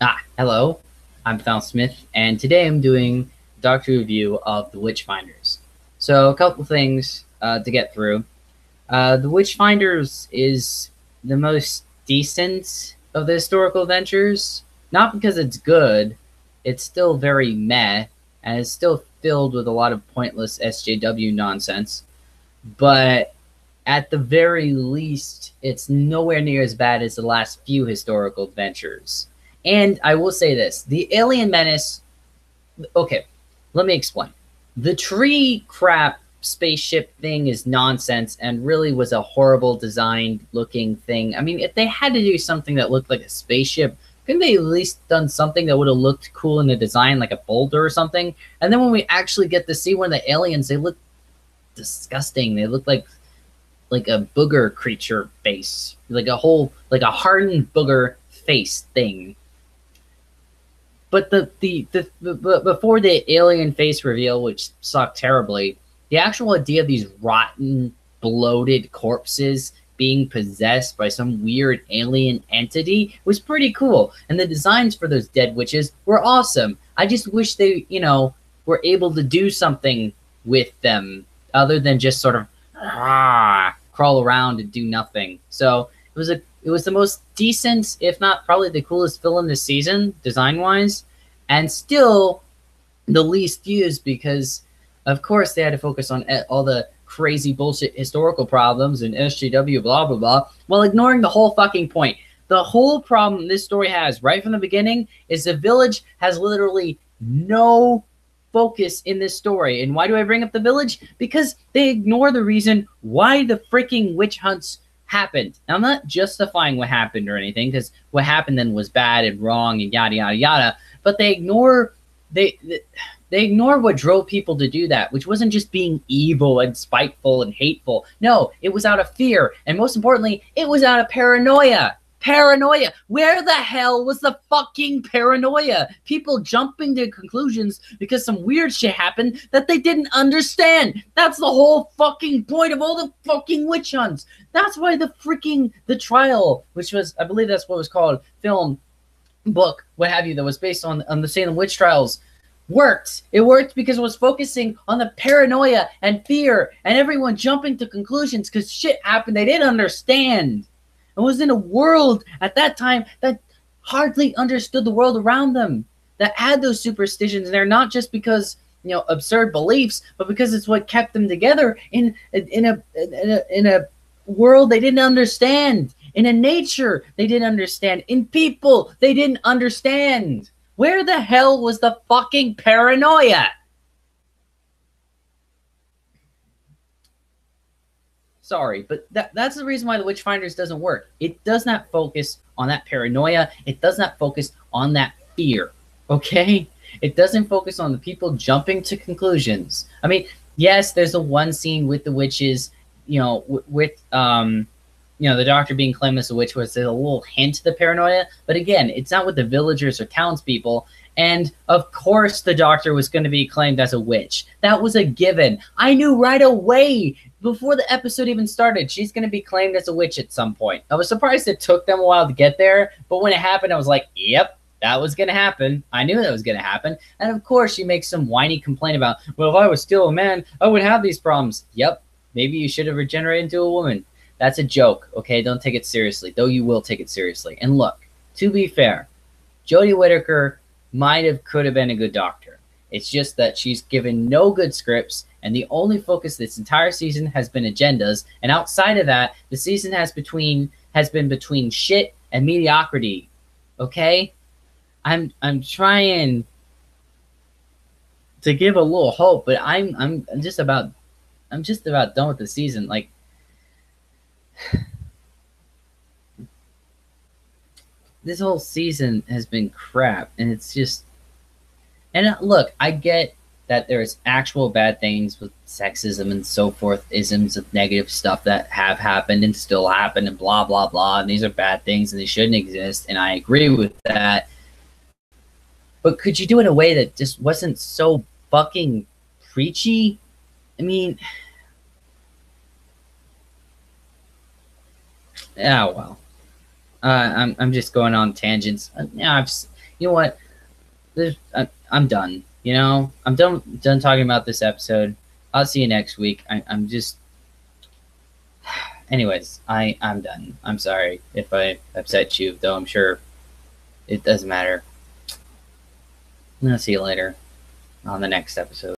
Hello. I'm Thal Smith, and today I'm doing a doctor review of the Witchfinders. So, a couple things to get through. The Witchfinders is the most decent of the historical adventures. Not because it's good, it's still very meh, and it's still filled with a lot of pointless SJW nonsense. But at the very least, it's nowhere near as bad as the last few historical adventures. And I will say this, the Alien Menace, okay, let me explain. The tree crap spaceship thing is nonsense and really was a horrible designed looking thing. I mean, if they had to do something that looked like a spaceship, couldn't they at least done something that would have looked cool in the design, like a boulder or something? And then when we actually get to see one of the aliens, they look disgusting. They look like a booger creature face, like a hardened booger face thing. But before the alien face reveal, which sucked terribly, the actual idea of these rotten, bloated corpses being possessed by some weird alien entity was pretty cool, and the designs for those dead witches were awesome. I just wish they, were able to do something with them other than just sort of crawl around and do nothing. So it was the most decent, if not probably the coolest villain this season, design wise, and still the least used because, of course, they had to focus on all the crazy bullshit historical problems and SJW blah blah blah, while ignoring the whole fucking point. The whole problem this story has right from the beginning is the village has literally no focus in this story. And why do I bring up the village? Because they ignore the reason why the freaking witch hunts happened. Now, I'm not justifying what happened or anything, because what happened then was bad and wrong and yada yada yada. But they ignore what drove people to do that, which wasn't just being evil and spiteful and hateful. No, it was out of fear, and most importantly, it was out of paranoia. Paranoia. Where the hell was the fucking paranoia? People jumping to conclusions because some weird shit happened that they didn't understand. That's the whole fucking point of all the fucking witch hunts. That's why the trial, which was, I believe that's what it was called, film, book, what have you, that was based on the Salem witch trials, worked. It worked because it was focusing on the paranoia and fear and everyone jumping to conclusions because shit happened they didn't understand. It was in a world at that time that hardly understood the world around them, that had those superstitions. And they're not just because, absurd beliefs, but because it's what kept them together in a world they didn't understand, in a nature they didn't understand, in people they didn't understand. Where the hell was the fucking paranoia? Sorry, but that's the reason why the Witchfinders doesn't work. It does not focus on that paranoia. It does not focus on that fear, okay? It doesn't focus on the people jumping to conclusions. I mean, yes, there's the one scene with the witches, with the doctor being claimed as a witch, was a little hint to the paranoia. But again, it's not with the villagers or townspeople. And of course the doctor was going to be claimed as a witch. That was a given. I knew right away before the episode even started she's going to be claimed as a witch at some point. I was surprised it took them a while to get there, but when it happened I was like, yep, that was going to happen. I knew that was going to happen. And of course she makes some whiny complaint about, well, if I was still a man I wouldn't have these problems. Yep, maybe you should have regenerated into a woman. That's a joke, okay? Don't take it seriously, though you will take it seriously. And look, to be fair, Jodie Whittaker could have been a good doctor. It's just that she's given no good scripts, and the only focus this entire season has been agendas. And outside of that, the season has been between shit and mediocrity. Okay, I'm trying to give a little hope, but I'm just about done with the season. Like, this whole season has been crap, and it's just, and look, I get that there's actual bad things with sexism and so forth, isms of negative stuff that have happened and still happen and blah blah blah, and these are bad things and they shouldn't exist, and I agree with that. But could you do it in a way that just wasn't so fucking preachy? I mean, yeah, well, I'm just going on tangents. You know what? I'm done. You know, I'm done talking about this episode. I'll see you next week. I'm just. Anyways, I'm done. I'm sorry if I upset you, though I'm sure it doesn't matter. I'll see you later on the next episode.